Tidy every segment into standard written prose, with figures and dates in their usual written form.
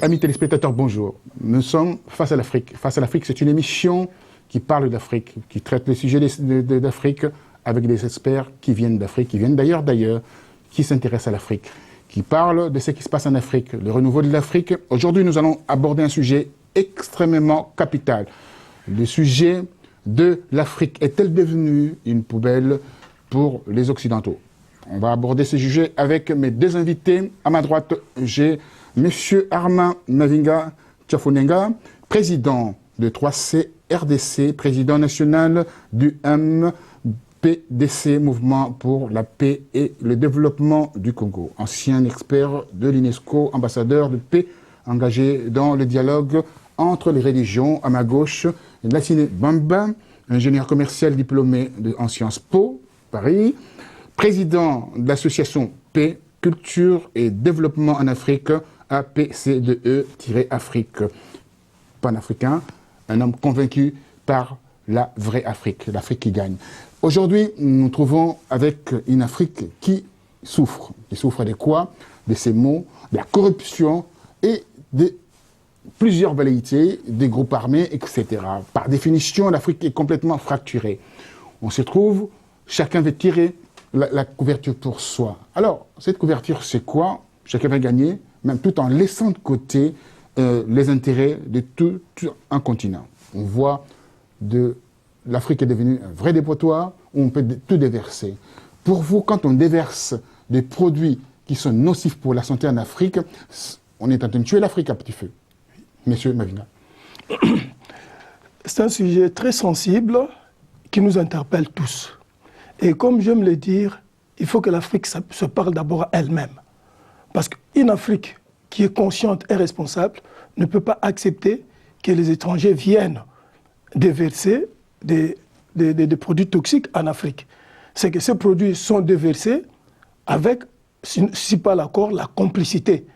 Amis téléspectateurs, bonjour. Nous sommes face à l'Afrique. Face à l'Afrique, c'est une émission qui parle d'Afrique, qui traite les sujets d'Afrique avec des experts qui viennent d'Afrique, qui viennent d'ailleurs, qui s'intéressent à l'Afrique, qui parlent de ce qui se passe en Afrique, le renouveau de l'Afrique. Aujourd'hui, nous allons aborder un sujet extrêmement capital. Le sujet de l'Afrique est-elle devenue une poubelle pour les Occidentaux? On va aborder ce sujet avec mes deux invités. À ma droite, j'ai M. Armand Mavinga Tchafonenga, président de 3C RDC, président national du MPDC, Mouvement pour la paix et le développement du Congo, ancien expert de l'UNESCO, ambassadeur de paix, engagé dans le dialogue entre les religions. À ma gauche, Latine Bamba, ingénieur commercial diplômé en Sciences Po, Paris, président de l'association Paix, Culture et Développement en Afrique, APCDE-Afrique, panafricain, un homme convaincu par la vraie Afrique, l'Afrique qui gagne. Aujourd'hui, nous nous trouvons avec une Afrique qui souffre. Qui souffre de quoi? De ces maux, de la corruption et de plusieurs velléités, des groupes armés, etc. Par définition, l'Afrique est complètement fracturée. On se trouve, chacun veut tirer la couverture pour soi. Alors, cette couverture, c'est quoi? Chacun va gagner, même tout en laissant de côté les intérêts de tout un continent. On voit l'Afrique est devenue un vrai dépotoir où on peut tout déverser. Pour vous, quand on déverse des produits qui sont nocifs pour la santé en Afrique, on est en train de tuer l'Afrique à petit feu. Monsieur Mavinga. C'est un sujet très sensible qui nous interpelle tous. Et comme j'aime le dire, il faut que l'Afrique se parle d'abord à elle-même. Parce qu'une Afrique qui est consciente et responsable ne peut pas accepter que les étrangers viennent déverser des produits toxiques en Afrique. C'est que ces produits sont déversés avec, si pas l'accord, la complicité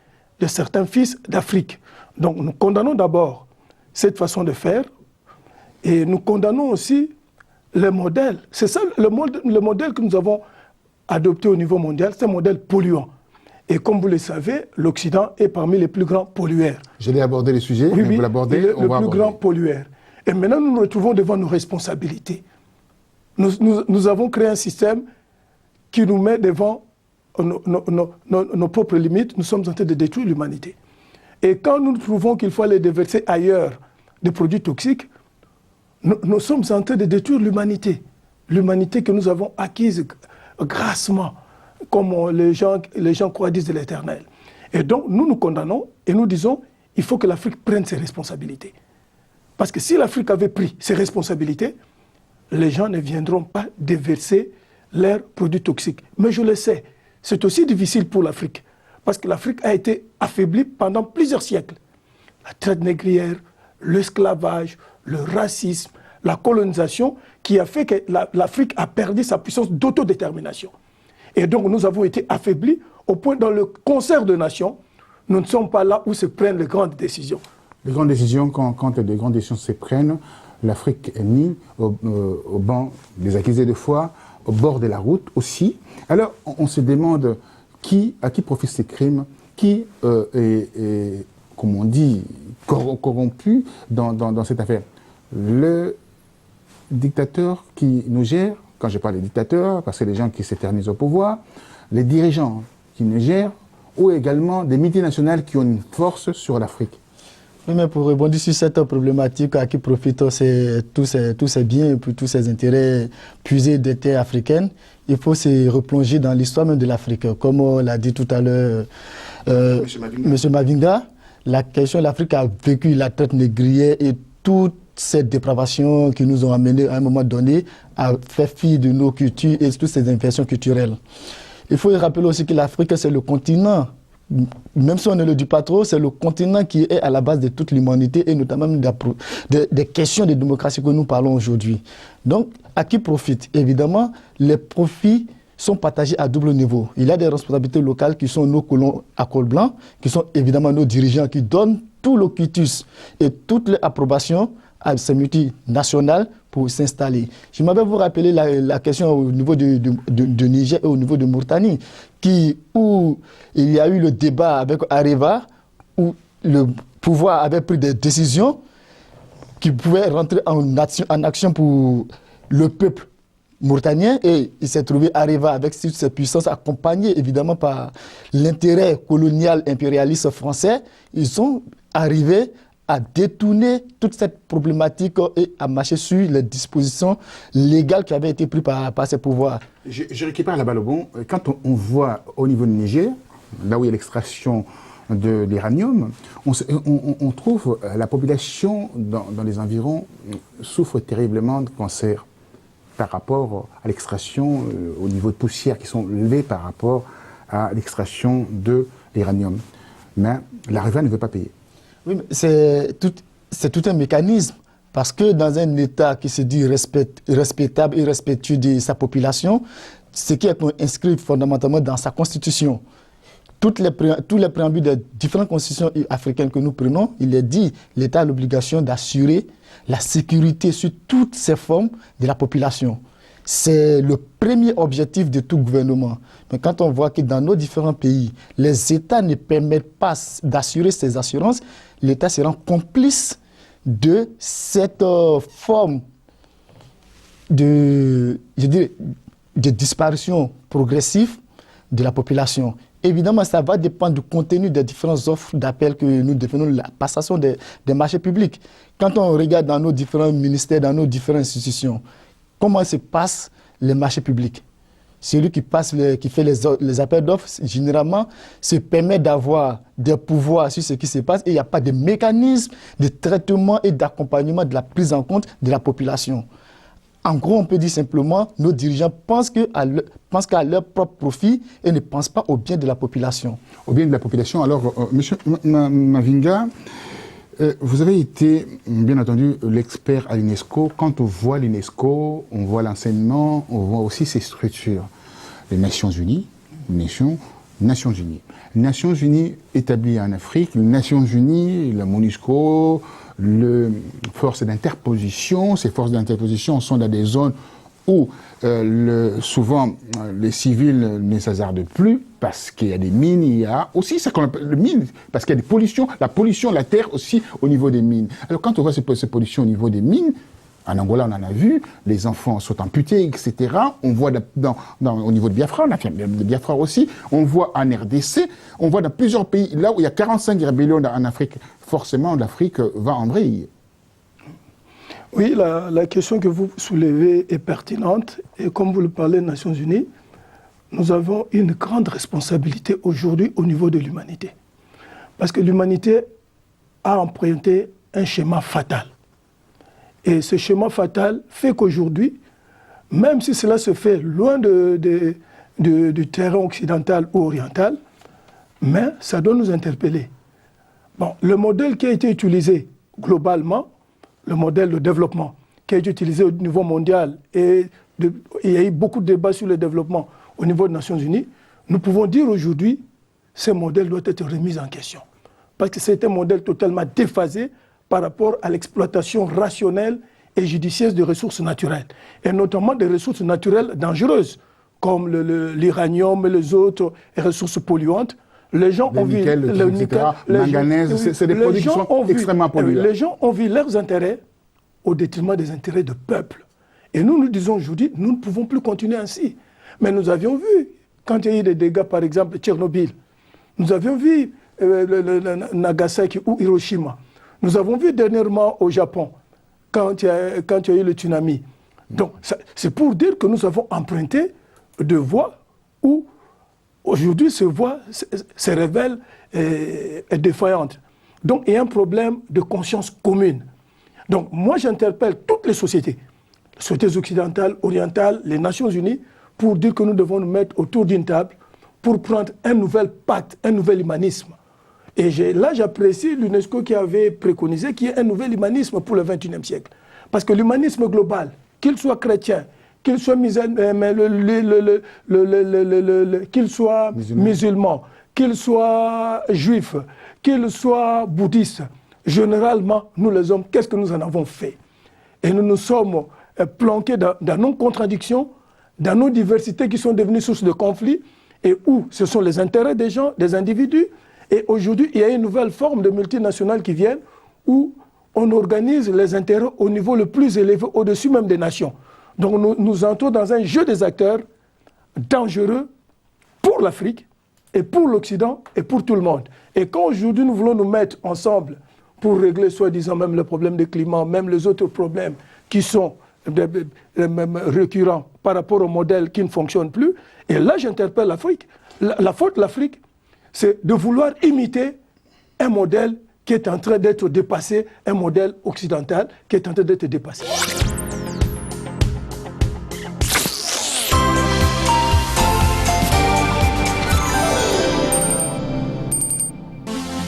de certains fils d'Afrique. Donc nous condamnons d'abord cette façon de faire et nous condamnons aussi le modèle. C'est ça le modèle que nous avons adopté au niveau mondial, c'est un modèle polluant. Et comme vous le savez, l'Occident est parmi les plus grands pollueurs. Je l'ai abordé le sujet, oui, vous l'abordez, le plus grand pollueur. Et maintenant, nous nous retrouvons devant nos responsabilités. Nous avons créé un système qui nous met devant nos propres limites. Nous sommes en train de détruire l'humanité. Et quand nous trouvons qu'il faut aller déverser ailleurs des produits toxiques, nous sommes en train de détruire l'humanité. L'humanité que nous avons acquise grassement, comme les gens croient disent de l'Éternel. Et donc, nous condamnons et nous disons, il faut que l'Afrique prenne ses responsabilités. Parce que si l'Afrique avait pris ses responsabilités, les gens ne viendront pas déverser leurs produits toxiques. Mais je le sais, c'est aussi difficile pour l'Afrique. Parce que l'Afrique a été affaiblie pendant plusieurs siècles. La traite négrière, l'esclavage, le racisme, la colonisation, qui a fait que l'Afrique a perdu sa puissance d'autodétermination. Et donc nous avons été affaiblis au point dans le concert de nations, nous ne sommes pas là où se prennent les grandes décisions. Les grandes décisions, quand les grandes décisions se prennent, l'Afrique est mise au banc des accusés de foi, au bord de la route aussi. Alors on se demande à qui profitent ces crimes, qui est, comme on dit, corrompu dans cette affaire. Le dictateur qui nous gère, quand je parle des dictateurs, parce que les gens qui s'éternisent au pouvoir, les dirigeants qui nous gèrent, ou également des multinationales qui ont une force sur l'Afrique. Oui, mais pour rebondir sur cette problématique, à qui profitent tous ces biens et puis tous ces intérêts puisés des terres africaines, il faut se replonger dans l'histoire même de l'Afrique. Comme l'a dit tout à l'heure M. Mavinga, la question de l'Afrique a vécu la traite négrière et toute cette dépravation qui nous ont amenés à un moment donné à faire fi de nos cultures et toutes ces infections culturelles. Il faut rappeler aussi que l'Afrique, c'est le continent, même si on ne le dit pas trop, c'est le continent qui est à la base de toute l'humanité et notamment des questions de démocratie que nous parlons aujourd'hui. Donc, à qui profite? Évidemment, les profits sont partagés à double niveau. Il y a des responsabilités locales qui sont nos colons à col blanc, qui sont évidemment nos dirigeants qui donnent tout le quitus et toute l'approbation à ces multinationales pour s'installer. Je m'avais vous rappeler la question au niveau de Niger et au niveau de Mauritanie, où il y a eu le débat avec Areva, où le pouvoir avait pris des décisions qui pouvaient rentrer en action pour le peuple mauritanien, et il s'est trouvé arrivé avec toutes ces puissances, accompagnées évidemment par l'intérêt colonial impérialiste français. Ils sont arrivés à détourner toute cette problématique et à marcher sur les dispositions légales qui avaient été prises par ces pouvoirs. Je récupère la balle au bon. Quand on voit au niveau du Niger, là où il y a l'extraction de l'uranium, on trouve la population dans les environs souffre terriblement de cancer par rapport à l'extraction, au niveau de poussière qui sont levées par rapport à l'extraction de l'uranium. Mais l'Areva ne veut pas payer. Oui, mais c'est tout un mécanisme, parce que dans un État qui se dit respectable et respectueux de sa population, ce qui est inscrit fondamentalement dans sa constitution, tous les préambules des différentes constitutions africaines que nous prenons, il est dit l'État a l'obligation d'assurer la sécurité sur toutes ces formes de la population. C'est le premier objectif de tout gouvernement. Mais quand on voit que dans nos différents pays, les États ne permettent pas d'assurer ces assurances, l'État se rend complice de cette forme de disparition progressive de la population. Évidemment, ça va dépendre du contenu des différentes offres d'appel que nous définissons, la passation des marchés publics. Quand on regarde dans nos différents ministères, dans nos différentes institutions, comment se passent les marchés publics? Celui qui fait les appels d'offres, généralement, se permet d'avoir des pouvoirs sur ce qui se passe, et il n'y a pas de mécanisme de traitement et d'accompagnement de la prise en compte de la population. En gros, on peut dire simplement, nos dirigeants pensent qu'à leur propre profit et ne pensent pas au bien de la population. Au bien de la population. Alors, Monsieur Mavinga, vous avez été, bien entendu, l'expert à l'UNESCO. Quand on voit l'UNESCO, on voit l'enseignement, on voit aussi ses structures. Les Nations Unies, Nations Unies. Nations Unies établies en Afrique, les Nations Unies, la MONUSCO, les forces d'interposition. Ces forces d'interposition sont dans des zones où souvent les civils ne s'hasardent plus parce qu'il y a des mines, il y a aussi ce qu'on appelle les mines, parce qu'il y a des pollutions, la pollution de la terre aussi au niveau des mines. Alors quand on voit ces pollutions au niveau des mines, en Angola on en a vu, les enfants sont amputés, etc. On voit au niveau de Biafra, on a fait de Biafra aussi, on voit en RDC, on voit dans plusieurs pays, là où il y a 45 rébellions en Afrique, forcément l'Afrique va en vrille. Oui, la question que vous soulevez est pertinente. Et comme vous le parlez des Nations Unies, nous avons une grande responsabilité aujourd'hui au niveau de l'humanité. Parce que l'humanité a emprunté un schéma fatal. Et ce schéma fatal fait qu'aujourd'hui, même si cela se fait loin du terrain occidental ou oriental, mais ça doit nous interpeller. Bon, le modèle qui a été utilisé globalement, le modèle de développement qui a été utilisé au niveau mondial, et il y a eu beaucoup de débats sur le développement au niveau des Nations Unies, nous pouvons dire aujourd'hui que ce modèle doit être remis en question. Parce que c'est un modèle totalement déphasé par rapport à l'exploitation rationnelle et judicieuse des ressources naturelles, et notamment des ressources naturelles dangereuses, comme l'uranium et les autres ressources polluantes. Les gens ont vu le nickel, manganèse, c'est des produits qui sont extrêmement polluants. Les gens ont vu leurs intérêts au détriment des intérêts du peuple. Et nous disons aujourd'hui, nous ne pouvons plus continuer ainsi. Mais nous avions vu, quand il y a eu des dégâts, par exemple, Tchernobyl, nous avions vu Nagasaki ou Hiroshima. Nous avons vu dernièrement au Japon, quand il y a eu le tsunami. Donc, c'est pour dire que nous avons emprunté de voies où aujourd'hui, ces voies se révèlent défaillantes. Donc, il y a un problème de conscience commune. Donc, moi, j'interpelle toutes les sociétés occidentales, orientales, les Nations Unies, pour dire que nous devons nous mettre autour d'une table pour prendre un nouvel pacte, un nouvel humanisme. Et là, j'apprécie l'UNESCO qui avait préconisé qu'il y ait un nouvel humanisme pour le XXIe siècle. Parce que l'humanisme global, qu'il soit chrétien, qu'il soit musulman, qu'il soit juif, qu'il soit bouddhiste, généralement, nous les hommes, qu'est-ce que nous en avons fait? Et nous nous sommes planqués dans nos contradictions, dans nos diversités qui sont devenues source de conflits, et où ce sont les intérêts des gens, des individus, Et aujourd'hui, il y a une nouvelle forme de multinationales qui viennent où on organise les intérêts au niveau le plus élevé, au-dessus même des nations. Donc nous entrons dans un jeu des acteurs dangereux pour l'Afrique et pour l'Occident et pour tout le monde. Et quand aujourd'hui nous voulons nous mettre ensemble pour régler soi-disant même le problème du climat, même les autres problèmes qui sont récurrents par rapport au modèle qui ne fonctionne plus, et là j'interpelle l'Afrique. La faute de l'Afrique, c'est de vouloir imiter un modèle qui est en train d'être dépassé, un modèle occidental qui est en train d'être dépassé.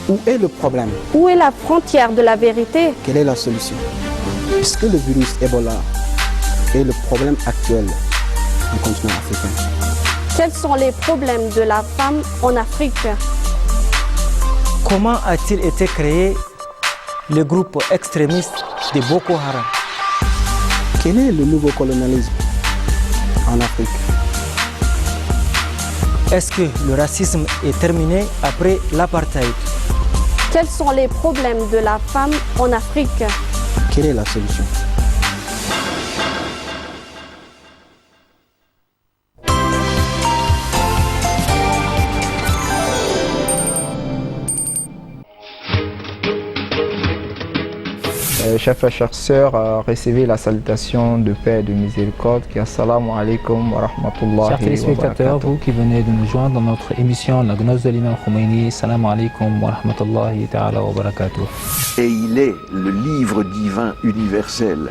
Où est le problème? Où est la frontière de la vérité? Quelle est la solution? Puisque le virus Ebola est le problème actuel du continent africain. Quels sont les problèmes de la femme en Afrique? Comment a-t-il été créé le groupe extrémiste de Boko Haram? Quel est le nouveau colonialisme en Afrique? Est-ce que le racisme est terminé après l'apartheid? Quels sont les problèmes de la femme en Afrique? Quelle est la solution? Chers frères, chères sœurs, recevez la salutation de paix et de miséricorde qui est assalamu alaikum wa rahmatullahi wa Chers téléspectateurs, vous qui venez de nous joindre dans notre émission La Gnose de l'imam Khomeini, salamu alaikum wa rahmatullahi ta'ala wa barakatuh. Et il est le livre divin universel.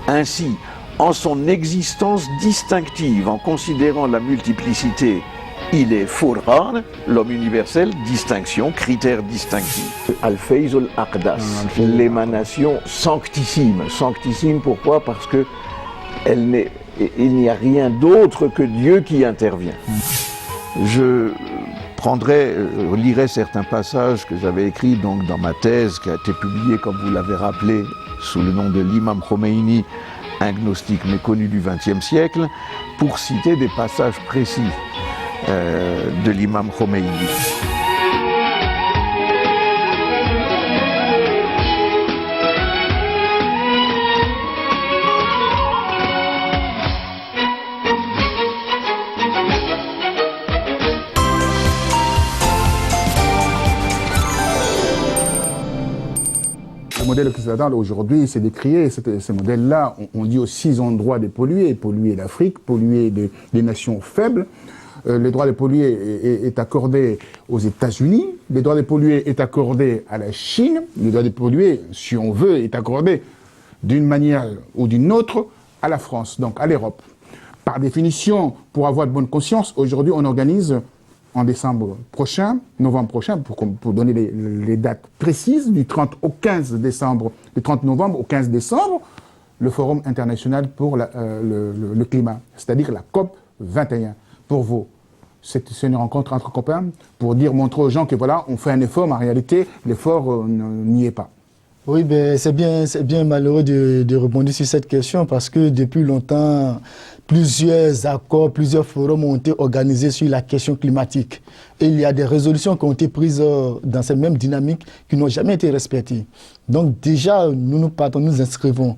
Ainsi, en son existence distinctive, en considérant la multiplicité, il est Furqan, l'homme universel, distinction, critère distinctif. Al-Fayzul Aqdas, l'émanation sanctissime. Sanctissime, pourquoi? Parce que il n'y a rien d'autre que Dieu qui intervient. Je lirai certains passages que j'avais écrits donc, dans ma thèse, qui a été publiée, comme vous l'avez rappelé, sous le nom de l'imam Khomeini, un gnostique méconnu du XXe siècle, pour citer des passages précis de l'imam Khomeini. Le modèle occidental aujourd'hui, c'est décrié, ce modèle-là, on dit aux 6 endroits de polluer l'Afrique, polluer des nations faibles. Le droit de polluer est accordé aux États-Unis, le droit de polluer est accordé à la Chine, le droit de polluer, si on veut, est accordé d'une manière ou d'une autre à la France, donc à l'Europe. Par définition, pour avoir de bonne conscience, aujourd'hui on organise en décembre prochain, novembre prochain, pour donner les dates précises, du 30 au 15 décembre, du 30 novembre au 15 décembre, le Forum international pour le climat, c'est-à-dire la COP 21. Pour vous, c'est une rencontre entre copains pour montrer aux gens que voilà, on fait un effort, mais en réalité, l'effort n'y est pas. Oui, ben, c'est bien malheureux de rebondir sur cette question parce que depuis longtemps, plusieurs accords, plusieurs forums ont été organisés sur la question climatique. Et il y a des résolutions qui ont été prises dans cette même dynamique qui n'ont jamais été respectées. Donc déjà, nous inscrivons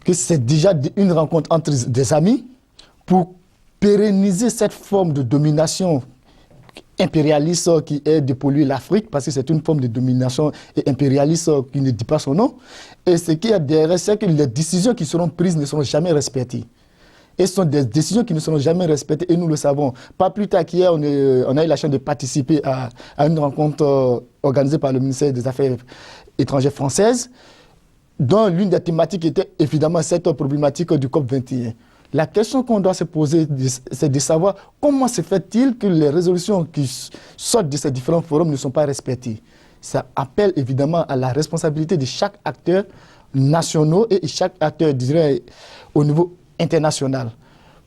que c'est déjà une rencontre entre des amis pour pérenniser cette forme de domination impérialiste qui est de polluer l'Afrique, parce que c'est une forme de domination et impérialiste qui ne dit pas son nom. Et ce qu'il y a derrière, c'est que les décisions qui seront prises ne seront jamais respectées. Et ce sont des décisions qui ne seront jamais respectées, et nous le savons. Pas plus tard qu'hier, on a eu la chance de participer à une rencontre organisée par le ministère des Affaires étrangères françaises, dont l'une des thématiques était évidemment cette problématique du COP21. La question qu'on doit se poser, c'est de savoir comment se fait-il que les résolutions qui sortent de ces différents forums ne sont pas respectées. Ça appelle évidemment à la responsabilité de chaque acteur national et chaque acteur, je dirais, au niveau international.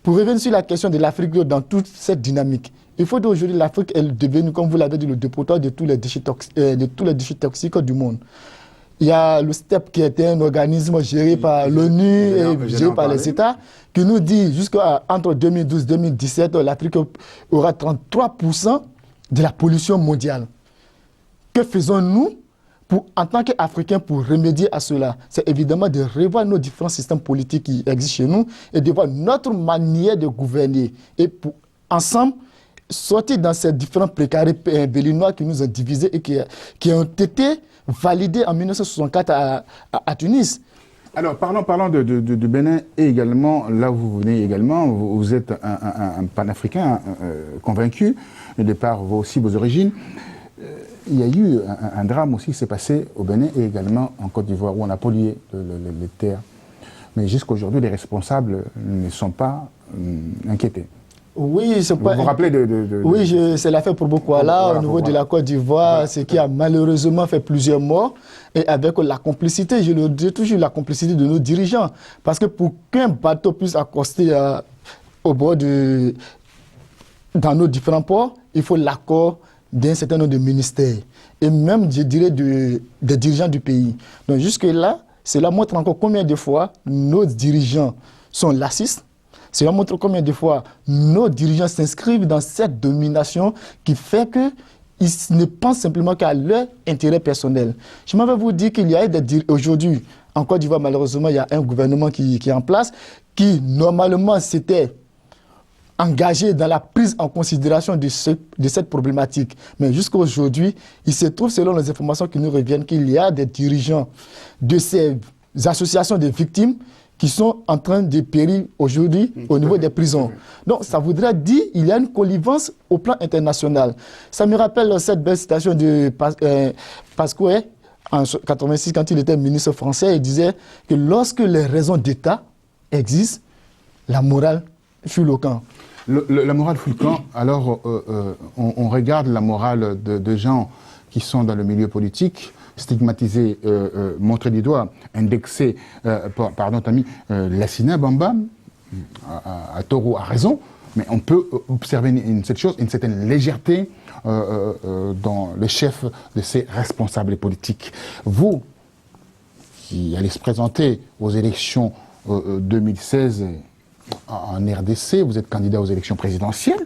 Pour revenir sur la question de l'Afrique dans toute cette dynamique, il faut qu'aujourd'hui l'Afrique est devenue, comme vous l'avez dit, le dépotoir de tous les déchets toxiques du monde. Il y a le STEP qui était un organisme géré par l'ONU et géré par les États qui nous dit qu'entre 2012 et 2017, l'Afrique aura 33% de la pollution mondiale. Que faisons-nous en tant qu'Africains pour remédier à cela? C'est évidemment de revoir nos différents systèmes politiques qui existent chez nous et de voir notre manière de gouverner. Et pour, ensemble, sortir dans ces différents précarés béninois qui nous ont divisés et qui ont été validés en 1964 à Tunis. Alors, parlons de Bénin et également, là où vous venez également, vous êtes un panafricain convaincu, de par aussi vos origines. Il y a eu un drame aussi qui s'est passé au Bénin et également en Côte d'Ivoire, où on a pollué les terres. Mais jusqu'à aujourd'hui, les responsables ne sont pas inquiétés. Oui, c'est pas... Vous vous rappelez Oui, c'est l'affaire pour Bokwala au niveau de la Côte d'Ivoire, ce qui a malheureusement fait plusieurs morts, et avec la complicité, je le dis toujours, la complicité de nos dirigeants. Parce que pour qu'un bateau puisse accoster au bord dans nos différents ports, il faut l'accord d'un certain nombre de ministères, et même, je dirais, des dirigeants du pays. Donc jusque-là, cela montre encore combien de fois nos dirigeants sont laxistes. Cela montre combien de fois nos dirigeants s'inscrivent dans cette domination qui fait qu'ils ne pensent simplement qu'à leur intérêt personnel. Je m'avais vous dire qu'il y a aujourd'hui, en Côte d'Ivoire, malheureusement, il y a un gouvernement qui est en place, qui normalement s'était engagé dans la prise en considération de cette problématique. Mais jusqu'à aujourd'hui, il se trouve, selon les informations qui nous reviennent, qu'il y a des dirigeants de ces associations de victimes qui sont en train de périr aujourd'hui au niveau des prisons. Donc, ça voudrait dire qu'il y a une connivence au plan international. Ça me rappelle cette belle citation de Pascoué, en 1986, quand il était ministre français, il disait que lorsque les raisons d'État existent, la morale fut le camp. La morale fut le camp. Alors, on regarde la morale de gens qui sont dans le milieu politique, stigmatisé, montré du doigt, indexé par notre ami Lassina Bambam, à tort ou à raison, mais on peut observer une certaine légèreté dans le chef de ces responsables politiques. Vous, qui allez se présenter aux élections 2016 en RDC, vous êtes candidat aux élections présidentielles,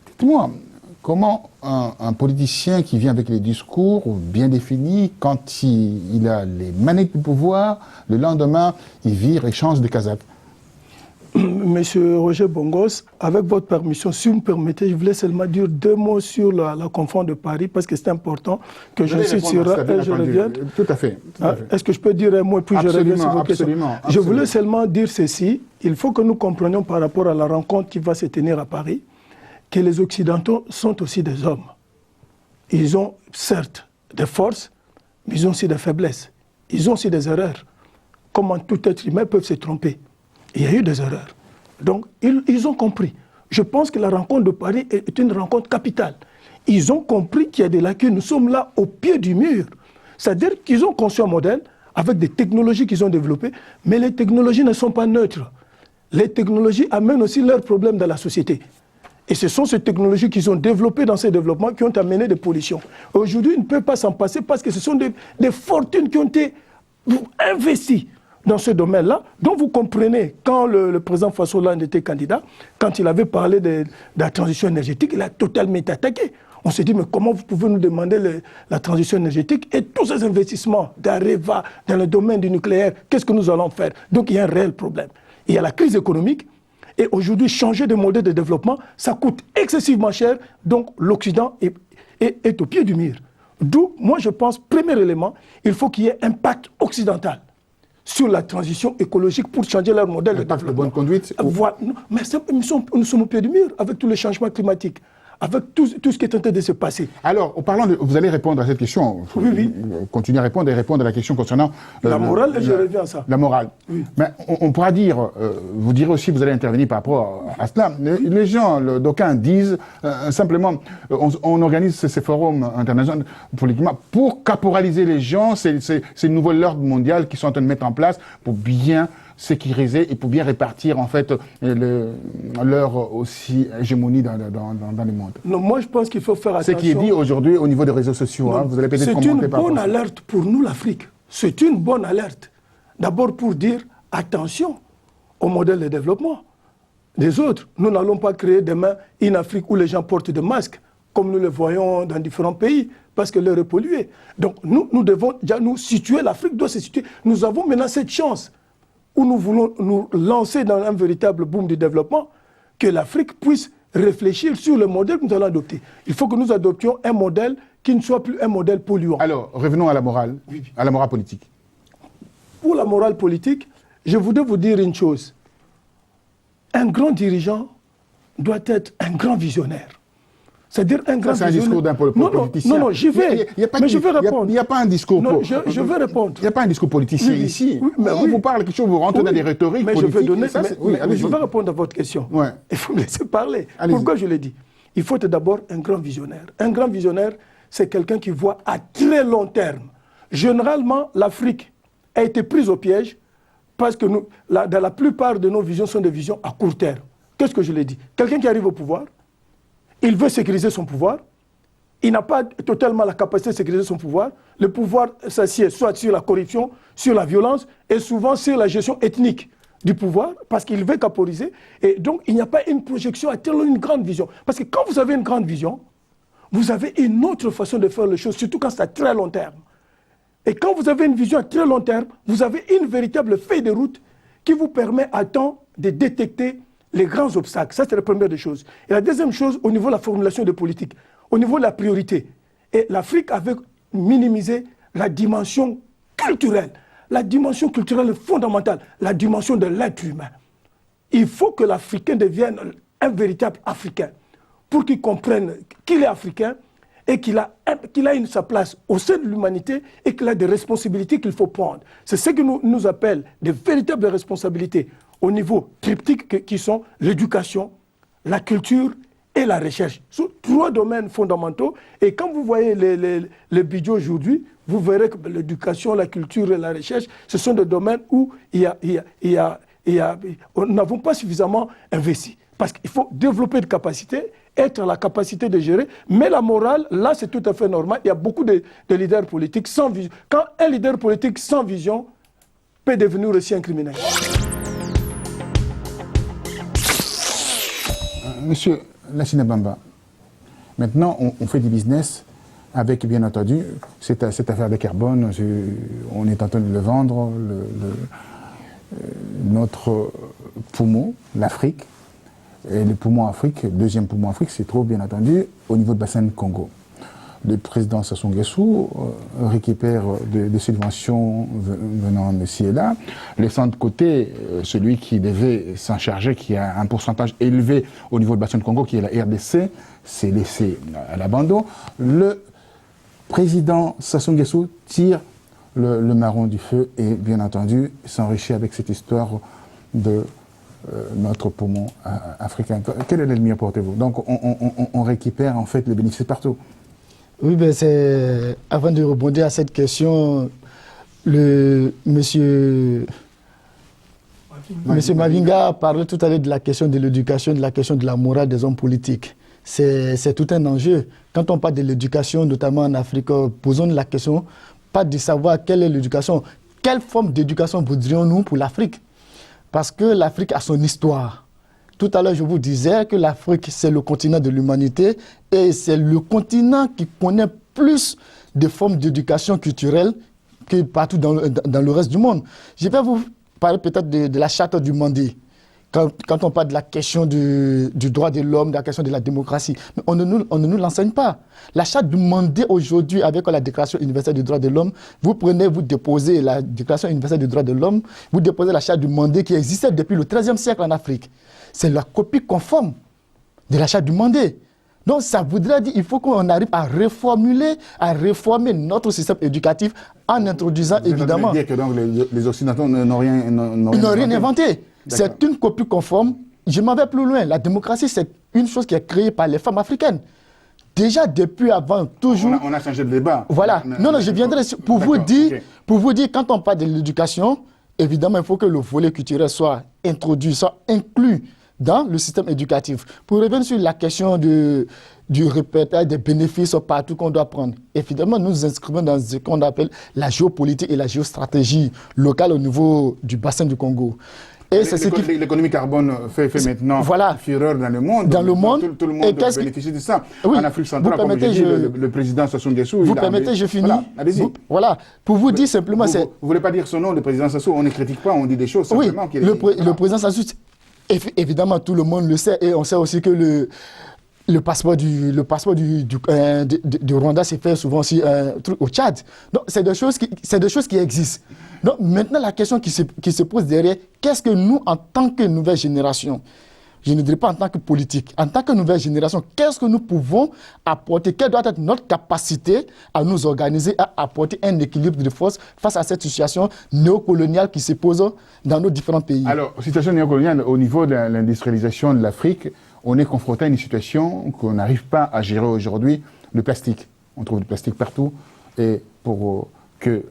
dites-moi, comment un politicien qui vient avec les discours bien définis, quand il a les manettes du pouvoir, le lendemain, il vire et change de casaque? Monsieur Roger Bongos, avec votre permission, si vous me permettez, je voulais seulement dire 2 mots sur la Conférence de Paris, parce que c'est important que je cite sur et je revienne. Tout à fait. Est-ce que je peux dire un mot et puis je reviens sur vos questions? Je voulais seulement dire ceci. Il faut que nous comprenions par rapport à la rencontre qui va se tenir à Paris, que les Occidentaux sont aussi des hommes. Ils ont certes des forces, mais ils ont aussi des faiblesses. Ils ont aussi des erreurs. Comment tout être humain peut se tromper? Il y a eu des erreurs. Donc, ils ont compris. Je pense que la rencontre de Paris est une rencontre capitale. Ils ont compris qu'il y a des lacunes. Nous sommes là au pied du mur. C'est-à-dire qu'ils ont conçu un modèle avec des technologies qu'ils ont développées, mais les technologies ne sont pas neutres. Les technologies amènent aussi leurs problèmes dans la société. Et ce sont ces technologies qu'ils ont développées dans ces développements qui ont amené des pollutions. Aujourd'hui, ils ne peuvent pas s'en passer parce que ce sont des fortunes qui ont été investies dans ce domaine-là. Donc vous comprenez, quand le président François Hollande était candidat, quand il avait parlé de la transition énergétique, il a totalement été attaqué. On s'est dit, mais comment vous pouvez nous demander la transition énergétique et tous ces investissements d'Areva dans le domaine du nucléaire, qu'est-ce que nous allons faire? Donc il y a un réel problème. Il y a la crise économique. Et aujourd'hui, changer de modèle de développement, ça coûte excessivement cher. Donc, l'Occident est au pied du mur. D'où, moi, je pense, premier élément, il faut qu'il y ait un pacte occidental sur la transition écologique pour changer leur modèle de développement. De bonne conduite. Voilà. Mais nous sommes au pied du mur avec tous les changements climatiques, avec tout ce qui est en train de se passer. Alors, parlant vous allez répondre à cette question. Oui. Continuer à répondre et répondre à la question concernant... la morale, je reviens à ça. La morale. Oui. Mais on pourra dire, vous direz aussi, vous allez intervenir par rapport à cela. Les gens, d'aucuns disent simplement, on organise ces forums internationaux politiquement pour caporaliser les gens, c'est une nouvelle ordre mondiale qu'ils sont en train de mettre en place pour bien sécuriser et pour bien répartir en fait leur aussi hégémonie dans le monde. Non, moi je pense qu'il faut faire attention. Ce qui est dit aujourd'hui au niveau des réseaux sociaux, hein, vous allez peut-être commenter par rapport à ça. C'est une bonne alerte pour nous l'Afrique. C'est une bonne alerte. D'abord pour dire attention au modèle de développement des autres. Nous n'allons pas créer demain une Afrique où les gens portent des masques, comme nous le voyons dans différents pays. parce que l'air est pollué. Donc nous devons déjà nous situer, l'Afrique doit se situer. Nous avons maintenant cette chance où nous voulons nous lancer dans un véritable boom de développement, que l'Afrique puisse réfléchir sur le modèle que nous allons adopter. Il faut que nous adoptions un modèle qui ne soit plus un modèle polluant. Alors, revenons à la morale, à la morale politique. Pour la morale politique, je voudrais vous dire une chose. Un grand dirigeant doit être un grand visionnaire. C'est-à-dire un grand visionnaire. C'est un discours d'un politicien. Non, j'y vais. Mais je vais répondre. Il n'y a pas un discours. Non, je vais répondre. Il n'y a pas un discours politicien ici. On vous parle quelque chose, vous rentrez dans des rhétoriques politiques. Je vais répondre à votre question. Ouais. Il faut me laisser parler. Pourquoi je l'ai dit? Il faut être d'abord un grand visionnaire. Un grand visionnaire, c'est quelqu'un qui voit à très long terme. Généralement, l'Afrique a été prise au piège parce que dans la plupart de nos visions sont des visions à court terme. Qu'est-ce que je l'ai dit? Quelqu'un qui arrive au pouvoir, il veut sécuriser son pouvoir, il n'a pas totalement la capacité de sécuriser son pouvoir. Le pouvoir s'assied soit sur la corruption, sur la violence et souvent sur la gestion ethnique du pouvoir parce qu'il veut caporiser. Et donc, il n'y a pas une projection à tellement une grande vision. Parce que quand vous avez une grande vision, vous avez une autre façon de faire les choses, surtout quand c'est à très long terme. Et quand vous avez une vision à très long terme, vous avez une véritable feuille de route qui vous permet à temps de détecter les grands obstacles. Ça, c'est la première des choses. Et la deuxième chose, au niveau de la formulation de politique, au niveau de la priorité. Et l'Afrique avait minimisé la dimension culturelle. La dimension culturelle est fondamentale, la dimension de l'être humain. Il faut que l'Africain devienne un véritable Africain pour qu'il comprenne qu'il est Africain et qu'il a sa place au sein de l'humanité et qu'il a des responsabilités qu'il faut prendre. C'est ce que nous appelle des véritables responsabilités au niveau triptyque qui sont l'éducation, la culture et la recherche. Ce sont trois domaines fondamentaux. Et quand vous voyez le budget aujourd'hui, vous verrez que l'éducation, la culture et la recherche, ce sont des domaines où nous n'avons pas suffisamment investi. Parce qu'il faut développer de capacités, être la capacité de gérer. Mais la morale, là, c'est tout à fait normal. Il y a beaucoup de leaders politiques sans vision. Quand un leader politique sans vision peut devenir aussi un criminel. Monsieur Lassina Bamba, maintenant, on fait du business avec, bien entendu, cette affaire de carbone. On est en train de le vendre, notre poumon, l'Afrique. Et le poumon Afrique, le deuxième poumon Afrique, se trouve bien entendu au niveau de bassin de Congo. Le président Sassou Nguesso récupère des subventions venant d'ici et là, laissant de côté celui qui devait s'en charger, qui a un pourcentage élevé au niveau du bassin de Congo, qui est la RDC, s'est laissé à l'abandon. Le président Sassou Nguesso tire le marron du feu et bien entendu s'enrichit avec cette histoire de notre poumon africain. Quel est l'ennemi apportez-vous? Donc on récupère en fait les bénéfices partout. Oui, ben avant de rebondir à cette question, monsieur Mavinga parlait tout à l'heure de la question de l'éducation, de la question de la morale des hommes politiques. C'est tout un enjeu. Quand on parle de l'éducation, notamment en Afrique, posons la question, pas de savoir quelle est l'éducation, quelle forme d'éducation voudrions-nous pour l'Afrique? Parce que l'Afrique a son histoire. Tout à l'heure, je vous disais que l'Afrique, c'est le continent de l'humanité et c'est le continent qui connaît plus de formes d'éducation culturelle que partout dans le reste du monde. Je vais vous parler peut-être de la charte du Mandé. Quand on parle de la question du droit de l'homme, de la question de la démocratie, mais on ne nous l'enseigne pas. La charte du Mandé aujourd'hui, avec la Déclaration universelle des droits de l'homme, vous déposez la Déclaration universelle des droits de l'homme, vous déposez la charte du Mandé qui existait depuis le XIIIe siècle en Afrique. C'est la copie conforme de la charte du Mandé. Donc ça voudrait dire qu'il faut qu'on arrive à réformer notre système éducatif en introduisant évidemment... Vous dire que donc les Occidentaux n'ont rien inventé. C'est une copie conforme. Je m'en vais plus loin. La démocratie, c'est une chose qui est créée par les femmes africaines. Déjà depuis avant, toujours... On a changé de débat. Voilà. Non, je viendrai pour vous dire, quand on parle de l'éducation, évidemment, il faut que le volet culturel soit introduit, soit inclus dans le système éducatif. Pour revenir sur la question du répertoire des bénéfices partout qu'on doit prendre, évidemment, nous nous inscrivons dans ce qu'on appelle la géopolitique et la géostratégie locale au niveau du bassin du Congo. Et c'est ce qui... L'économie carbone fait maintenant fureur dans le monde. Dans le monde. Tout le monde bénéficie de ça. Oui. En Afrique centrale, comme je dis, le président Sassou Nguesso... Vous permettez, je finis. Voilà, allez-y. Voilà. Pour vous dire simplement... Vous ne voulez pas dire son nom, le président Sassou, on ne critique pas, on dit des choses simplement. Oui, le président Sassou, évidemment, tout le monde le sait, et on sait aussi que le passeport du Rwanda s'est fait souvent aussi au Tchad. Donc, c'est des choses qui existent. Donc, maintenant, la question qui se pose derrière, qu'est-ce que nous, en tant que nouvelle génération, je ne dirais pas en tant que politique, en tant que nouvelle génération, qu'est-ce que nous pouvons apporter, quelle doit être notre capacité à nous organiser, à apporter un équilibre de force face à cette situation néocoloniale qui se pose dans nos différents pays. Alors, situation néocoloniale, au niveau de l'industrialisation de l'Afrique, on est confronté à une situation qu'on n'arrive pas à gérer aujourd'hui, le plastique. On trouve du plastique partout, et pour que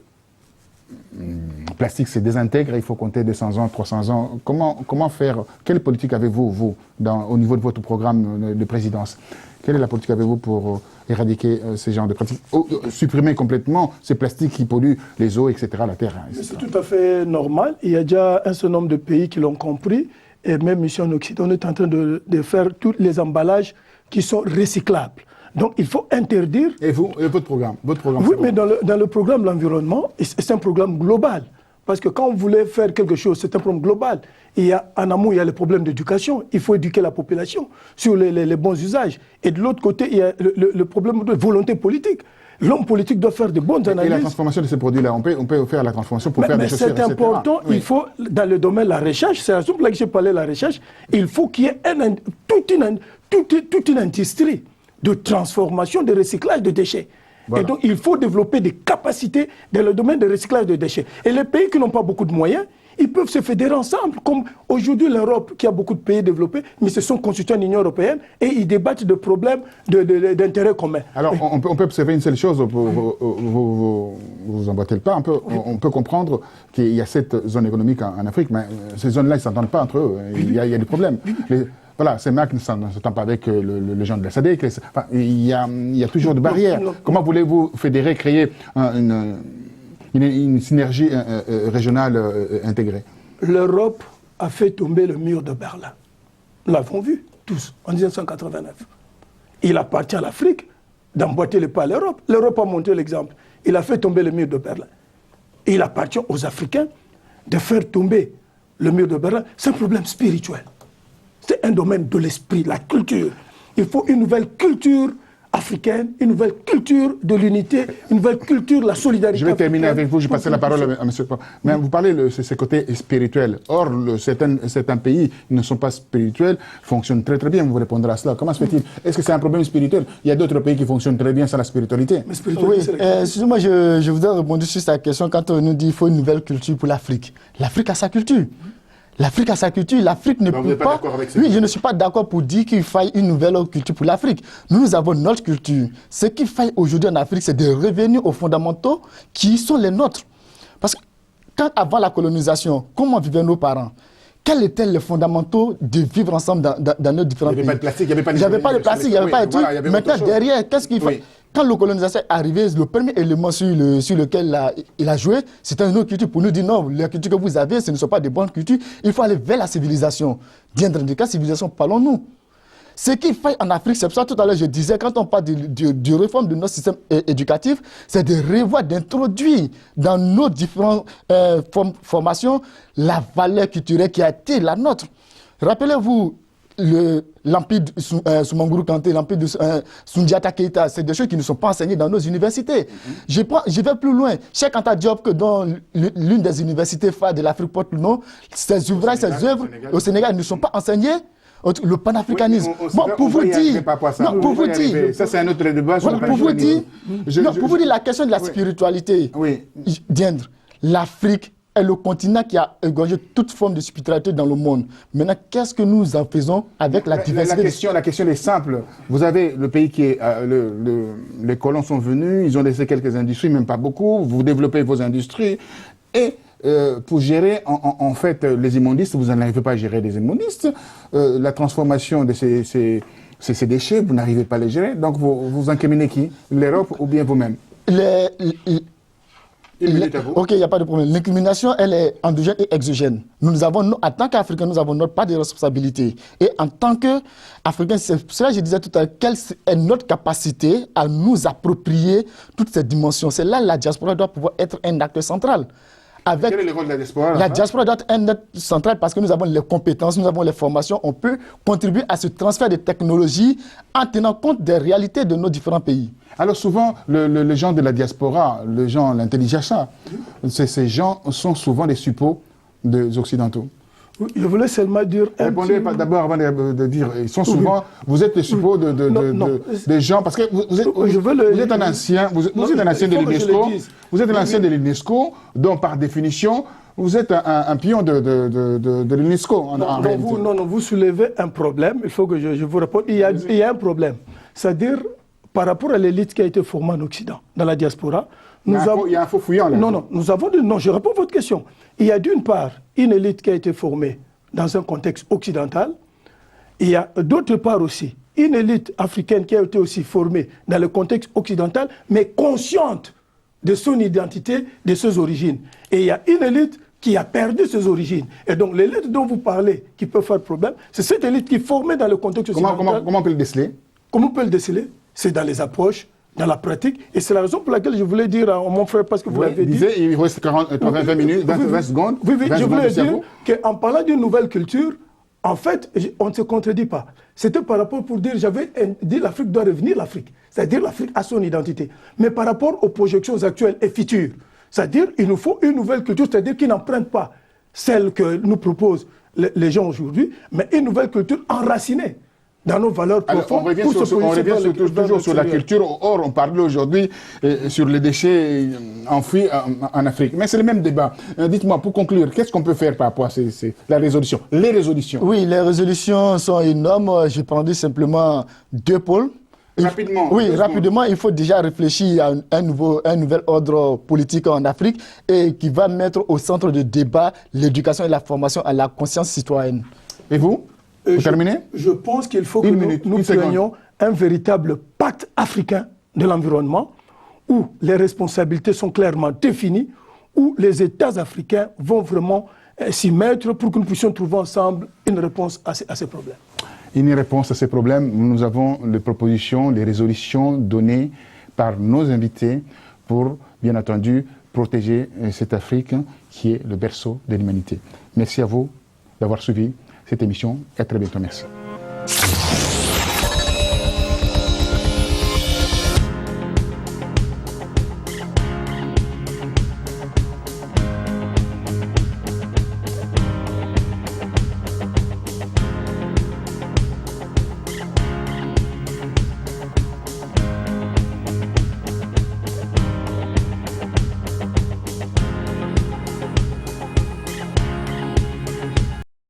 le plastique se désintègre, il faut compter 200 ans, 300 ans. Comment faire? Quelle politique avez-vous, vous, au niveau de votre programme de présidence? Quelle est la politique avez-vous pour éradiquer ces genres de pratiques? Supprimer complètement ces plastiques qui polluent les eaux, etc., la terre, etc. C'est tout à fait normal. Il y a déjà un certain nombre de pays qui l'ont compris. Et même ici en Occident, on est en train de faire tous les emballages qui sont recyclables. Donc il faut interdire... Et vous, et votre programme Oui, mais dans le programme de l'environnement, c'est un programme global. Parce que quand on voulait faire quelque chose, c'est un problème global. En amont, il y a le problème d'éducation. Il faut éduquer la population sur les bons usages. Et de l'autre côté, il y a le problème de volonté politique. L'homme politique doit faire de bonnes analyses. Et la transformation de ces produits-là, on peut faire la transformation pour faire des chaussures, c'est important, oui. Il faut, dans le domaine de la recherche, c'est à ce moment-là que j'ai parlé de la recherche, il faut qu'il y ait toute une industrie de transformation, de recyclage de déchets. Voilà. Et donc, il faut développer des capacités dans le domaine de recyclage de déchets. Et les pays qui n'ont pas beaucoup de moyens, ils peuvent se fédérer ensemble, comme aujourd'hui l'Europe, qui a beaucoup de pays développés, mais se sont constitués en Union européenne, et ils débattent de problèmes d'intérêt commun. Alors, on peut observer une seule chose, vous emboîtez le pas un peu, on peut comprendre qu'il y a cette zone économique en Afrique, mais ces zones-là, ils ne s'entendent pas entre eux, il y a des problèmes. Voilà, ces marques ne s'entendent pas avec les gens de la SADC, enfin, il y a toujours des barrières. Comment voulez-vous fédérer, créer une synergie régionale intégrée? L'Europe a fait tomber le mur de Berlin. Nous l'avons vu, tous, en 1989. Il appartient à l'Afrique d'emboîter le pas à l'Europe. L'Europe a montré l'exemple. Il a fait tomber le mur de Berlin. Et il appartient aux Africains de faire tomber le mur de Berlin. C'est un problème spirituel. C'est un domaine de l'esprit, la culture. Il faut une nouvelle culture africaine, une nouvelle culture de l'unité, une nouvelle culture de la solidarité. Je vais terminer avec vous, je passe la parole à M. Mais vous parlez de ce côté spirituel. Or, certains pays qui ne sont pas spirituels fonctionnent très très bien. Vous répondrez à cela. Comment se fait-il? Est-ce que c'est un problème spirituel? Il y a d'autres pays qui fonctionnent très bien sans la spiritualité. Oui, excusez-moi, je voudrais répondre sur cette question quand on nous dit qu'il faut une nouvelle culture pour l'Afrique. L'Afrique a sa culture. L'Afrique a sa culture, l'Afrique ne peut pas... Oui, je ne suis pas d'accord pour dire qu'il faille une nouvelle culture pour l'Afrique. Nous avons notre culture. Ce qu'il faille aujourd'hui en Afrique, c'est de revenir aux fondamentaux qui sont les nôtres. Parce que quand avant la colonisation, comment vivaient nos parents? Quels étaient les fondamentaux de vivre ensemble dans nos différents pays? Il n'y avait pas de plastique, il n'y avait pas de plastique, il n'y avait pas de truc. Maintenant, derrière, qu'est-ce qu'il faut? Quand la colonisation est arrivée, le premier élément sur lequel il a joué, c'était une autre culture pour nous dire non, les cultures que vous avez, ce ne sont pas des bonnes cultures, il faut aller vers la civilisation. Diendre de quelle civilisation parlons-nous? Ce qu'il faut en Afrique, c'est pour ça tout à l'heure je disais, quand on parle de réforme de notre système éducatif, c'est de revoir, d'introduire dans nos différentes formations la valeur culturelle qui a été la nôtre. Rappelez-vous, l'empire de Soumaoro Kanté, l'empire de Soundiata Keita, c'est des choses qui ne sont pas enseignées dans nos universités. Je vais plus loin. Cheikh Anta Diop, que dans l'une des universités phares de l'Afrique porte le nom, ses ouvrages, ses œuvres au Sénégal ne sont pas enseignées. Le panafricanisme. Bon, pour vous dire, ça c'est un autre débat. Voilà, pour vous dire, la question de la spiritualité. Diendre, l'Afrique est le continent qui a égorgé toute forme de spiritualité dans le monde. Maintenant, qu'est-ce que nous en faisons avec la diversité? La question est simple. Vous avez le pays qui est... les colons sont venus, ils ont laissé quelques industries, même pas beaucoup. Vous développez vos industries. Et pour gérer, en fait, les immondices, vous n'arrivez pas à gérer les immondices. La transformation de ces déchets, vous n'arrivez pas à les gérer. Donc, vous incriminez qui? L'Europe ou bien vous-même? Ok, il n'y a pas de problème. L'incrimination, elle est endogène et exogène. Nous avons, en tant qu'Africains, nous avons notre part de responsabilité. Et en tant qu'Africains, c'est cela que je disais tout à l'heure, quelle est notre capacité à nous approprier toutes ces dimensions. C'est là que la diaspora doit pouvoir être un acteur central. Quel est le rôle de la diaspora? La diaspora doit être un acteur central parce que nous avons les compétences, nous avons les formations. On peut contribuer à ce transfert de technologies en tenant compte des réalités de nos différents pays. Alors souvent, les gens de la diaspora, les gens, l'intelligentsia, ces gens sont souvent des suppôts des Occidentaux. Je voulais seulement dire... Répondez d'abord avant de dire, ils sont souvent, vous êtes les suppôts des gens, parce que vous êtes un ancien, vous êtes un ancien de l'UNESCO, vous êtes un ancien de l'UNESCO, donc par définition, vous êtes un pion de l'UNESCO. Non, vous soulevez un problème, il faut que je vous réponde. Il y a un problème, c'est-à-dire par rapport à l'élite qui a été formée en Occident, dans la diaspora, il y a un faux fouillant là. Non, je réponds à votre question. Il y a d'une part une élite qui a été formée dans un contexte occidental. Il y a d'autre part aussi une élite africaine qui a été aussi formée dans le contexte occidental, mais consciente de son identité, de ses origines. Et il y a une élite qui a perdu ses origines. Et donc l'élite dont vous parlez, qui peut faire problème, c'est cette élite qui est formée dans le contexte occidental. Comment on peut le déceler? Comment on peut le déceler? C'est dans les approches, dans la pratique. Et c'est la raison pour laquelle je voulais dire à mon frère, parce que vous l'avez dit... Il reste 20 minutes, 20 secondes. Oui, je voulais dire qu'en parlant d'une nouvelle culture, en fait, on ne se contredit pas. C'était par rapport pour dire, j'avais dit l'Afrique doit revenir l'Afrique. C'est-à-dire l'Afrique a son identité. Mais par rapport aux projections actuelles et futures, c'est-à-dire il nous faut une nouvelle culture, c'est-à-dire qui n'emprunte pas celle que nous proposent les gens aujourd'hui, mais une nouvelle culture enracinée dans nos valeurs profondes. On revient toujours sur la culture. Or, on parle aujourd'hui sur les déchets enfouis en Afrique. Mais c'est le même débat. Dites-moi, pour conclure, qu'est-ce qu'on peut faire par rapport à la résolution? Les résolutions. Oui, les résolutions sont énormes. Je prendrai simplement deux pôles. Rapidement. Oui, rapidement, il faut déjà réfléchir à un nouvel ordre politique en Afrique et qui va mettre au centre de débat l'éducation et la formation à la conscience citoyenne. Et vous? Je pense qu'il faut que nous prenions un véritable pacte africain de l'environnement où les responsabilités sont clairement définies, où les États africains vont vraiment s'y mettre pour que nous puissions trouver ensemble une réponse à ces problèmes. Une réponse à ces problèmes, nous avons les propositions, les résolutions données par nos invités pour, bien entendu, protéger cette Afrique qui est le berceau de l'humanité. Merci à vous d'avoir suivi cette émission. À très bientôt. Merci.